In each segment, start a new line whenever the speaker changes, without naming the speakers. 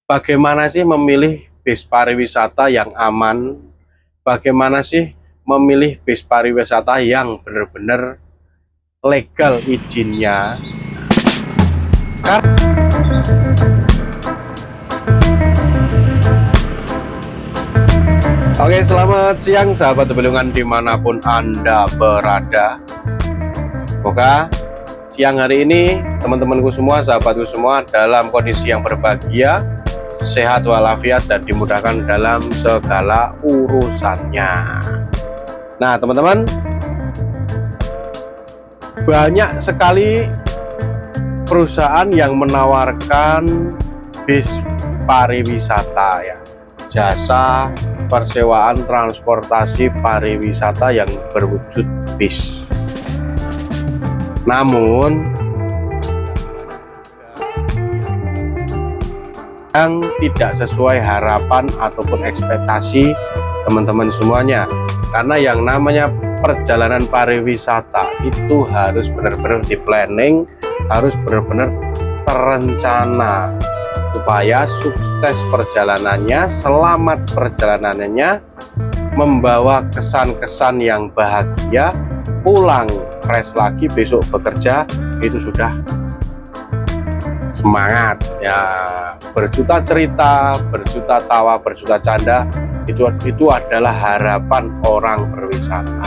Bagaimana sih memilih bis pariwisata yang aman? Bagaimana sih memilih bis pariwisata yang benar-benar legal izinnya? Oke, selamat siang sahabat Tebelungan dimanapun Anda berada. Semoga siang hari ini teman-temanku semua, sahabatku semua dalam kondisi yang berbahagia, sehat walafiat, dan dimudahkan dalam segala urusannya. Nah teman-teman, banyak sekali perusahaan yang menawarkan bis pariwisata ya, jasa persewaan transportasi pariwisata yang berwujud bis. Namun yang tidak sesuai harapan ataupun ekspektasi teman-teman semuanya, karena yang namanya perjalanan pariwisata itu harus benar-benar di planning, harus benar-benar terencana supaya sukses perjalanannya, selamat perjalanannya, membawa kesan-kesan yang bahagia, pulang fresh lagi besok bekerja itu sudah semangat ya, berjuta cerita, berjuta tawa, berjuta canda, itu adalah harapan orang berwisata.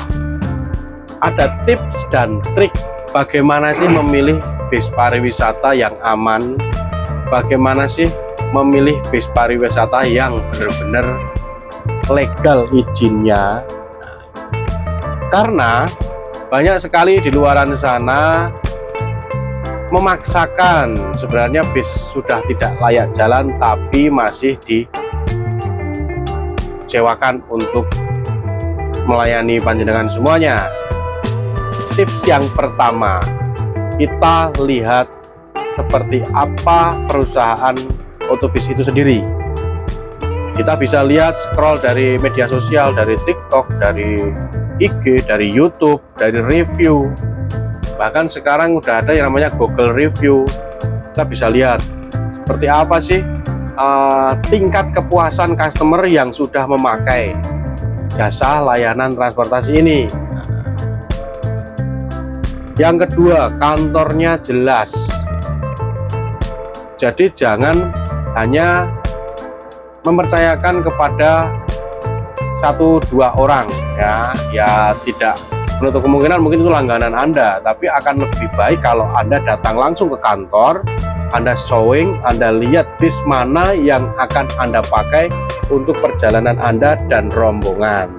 Ada tips dan trik bagaimana sih memilih bis pariwisata yang aman, bagaimana sih memilih bis pariwisata yang benar-benar legal izinnya. Karena banyak sekali di luaran sana memaksakan, sebenarnya bis sudah tidak layak jalan tapi masih disewakan untuk melayani panjenengan semuanya. Tips yang pertama, kita lihat seperti apa perusahaan otobus itu sendiri. Kita bisa lihat, scroll dari media sosial, dari TikTok, dari IG, dari YouTube, dari review, bahkan sekarang udah ada yang namanya Google Review. Kita bisa lihat seperti apa sih tingkat kepuasan customer yang sudah memakai jasa layanan transportasi ini. Yang kedua, kantornya jelas. Jadi jangan hanya mempercayakan kepada 1-2 orang ya tidak menutup kemungkinan mungkin itu langganan Anda, tapi akan lebih baik kalau Anda datang langsung ke kantor, Anda showing, Anda lihat bis mana yang akan Anda pakai untuk perjalanan Anda dan rombongan.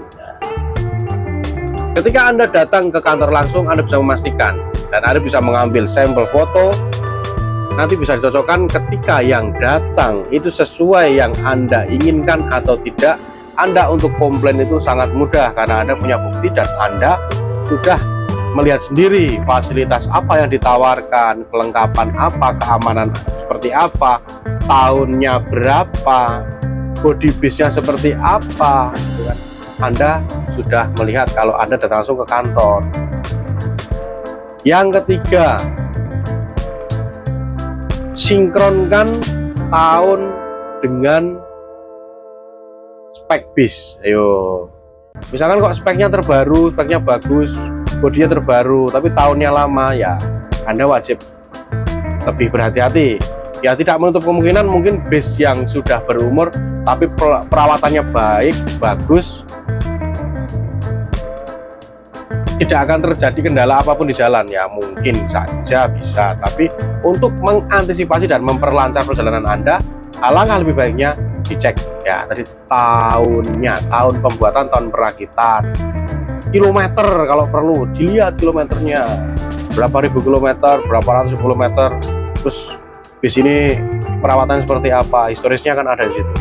Ketika Anda datang ke kantor langsung, Anda bisa memastikan dan Anda bisa mengambil sampel foto, nanti bisa dicocokkan ketika yang datang itu sesuai yang Anda inginkan atau tidak. Anda untuk komplain itu sangat mudah karena Anda punya bukti dan Anda sudah melihat sendiri fasilitas apa yang ditawarkan, kelengkapan apa, keamanan seperti apa, tahunnya berapa, body bisnya seperti apa. Anda sudah melihat kalau Anda datang langsung ke kantor. Yang ketiga, sinkronkan tahun dengan spek bis. Ayo, misalkan kok speknya terbaru, speknya bagus, bodinya terbaru, tapi tahunnya lama, ya Anda wajib lebih berhati-hati. Ya tidak menutup kemungkinan mungkin bis yang sudah berumur tapi perawatannya baik, bagus, tidak akan terjadi kendala apapun di jalan, ya mungkin saja bisa. Tapi untuk mengantisipasi dan memperlancar perjalanan Anda, alangkah lebih baiknya dicek ya tadi tahunnya, tahun pembuatan, tahun perakitan, kilometer kalau perlu dilihat kilometernya berapa ribu kilometer, berapa ratus kilometer, terus bis ini perawatannya seperti apa, historisnya kan ada di situ.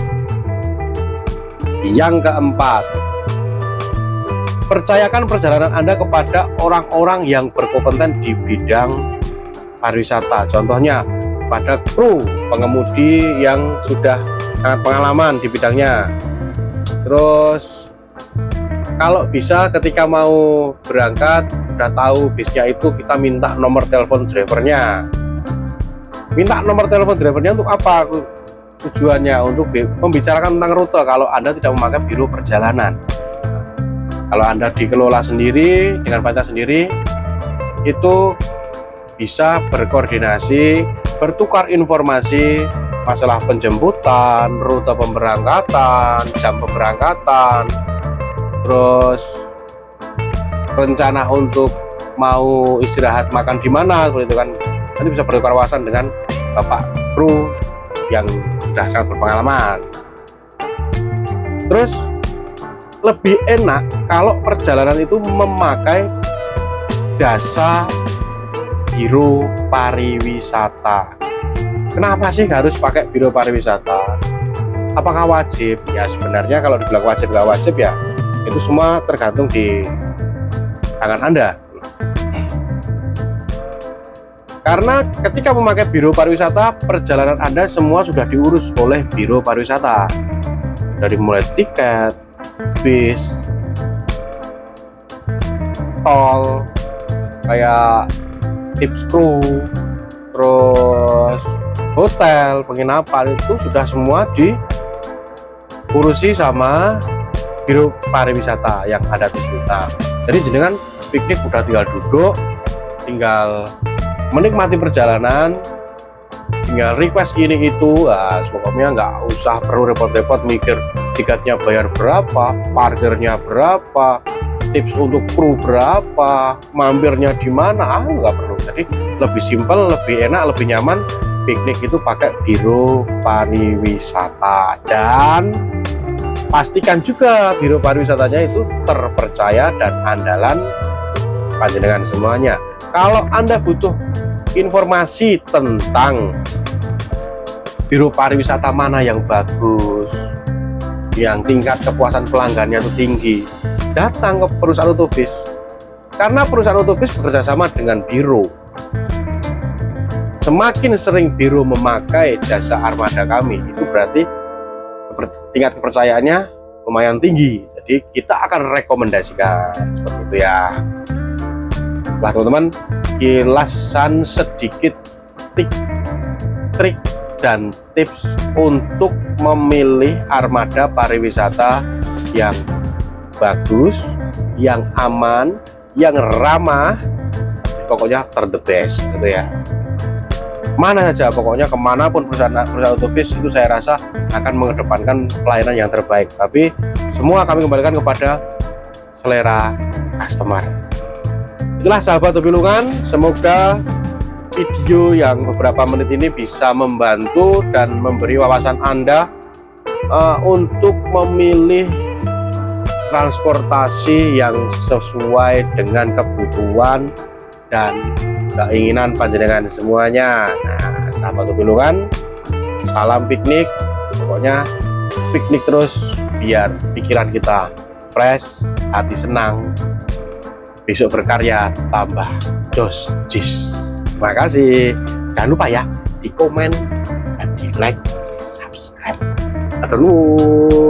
Yang keempat, percayakan perjalanan Anda kepada orang-orang yang berkompeten di bidang pariwisata. Contohnya pada kru pengemudi yang sudah sangat pengalaman di bidangnya. Terus kalau bisa ketika mau berangkat udah tahu bisnya itu, kita minta nomor telepon drivernya. Minta nomor telepon drivernya untuk apa? tujuannya untuk membicarakan tentang rute kalau Anda tidak memakai biro perjalanan. Kalau Anda dikelola sendiri dengan panitia sendiri, itu bisa berkoordinasi, bertukar informasi masalah penjemputan, rute pemberangkatan, jam pemberangkatan, terus rencana untuk mau istirahat makan di mana, seperti itu kan. Nanti bisa bertukar wawasan dengan Bapak kru yang sudah sangat berpengalaman. Terus lebih enak kalau perjalanan itu memakai jasa biro pariwisata. Kenapa sih harus pakai biro pariwisata? Apakah wajib? Ya sebenarnya kalau dibilang wajib nggak wajib ya itu semua tergantung di tangan Anda. Karena ketika memakai biro pariwisata, perjalanan Anda semua sudah diurus oleh biro pariwisata. Dari mulai tiket, bis, tol, kayak tips kru, terus hotel, penginapan, itu sudah semua diurusi sama biro pariwisata yang ada di sana. Jadi jenengan piknik udah tinggal duduk, tinggal menikmati perjalanan, tinggal request ini itu, pokoknya nggak usah perlu repot-repot mikir tiketnya bayar berapa, parkirnya berapa, tips untuk kru berapa, mampirnya di mana, nggak perlu. Jadi lebih simpel, lebih enak, lebih nyaman piknik itu pakai biro pariwisata. Dan pastikan juga biro pariwisatanya itu terpercaya dan andalan panjenengan semuanya. Kalau Anda butuh informasi tentang biro pariwisata mana yang bagus, yang tingkat kepuasan pelanggannya itu tinggi, datang ke perusahaan otobus. Karena perusahaan otobus bekerja sama dengan biro. Semakin sering biro memakai jasa armada kami, itu berarti tingkat kepercayaannya lumayan tinggi. Jadi kita akan rekomendasikan seperti itu ya. Nah teman-teman, kilasan sedikit trik dan tips untuk memilih armada pariwisata yang bagus, yang aman, yang ramah, pokoknya the best gitu ya. Mana saja, pokoknya kemanapun perusahaan otobus itu saya rasa akan mengedepankan pelayanan yang terbaik. Tapi semua kami kembalikan kepada selera customer. Itulah sahabat Tobilungan, semoga video yang beberapa menit ini bisa membantu dan memberi wawasan Anda untuk memilih transportasi yang sesuai dengan kebutuhan dan keinginan panjenengan semuanya. Nah, sahabat Tobilungan, salam piknik, pokoknya piknik terus biar pikiran kita fresh, hati senang, besok berkarya tambah jos jis. Terima kasih. Jangan lupa ya di komen dan di like, subscribe. Atur nuhun.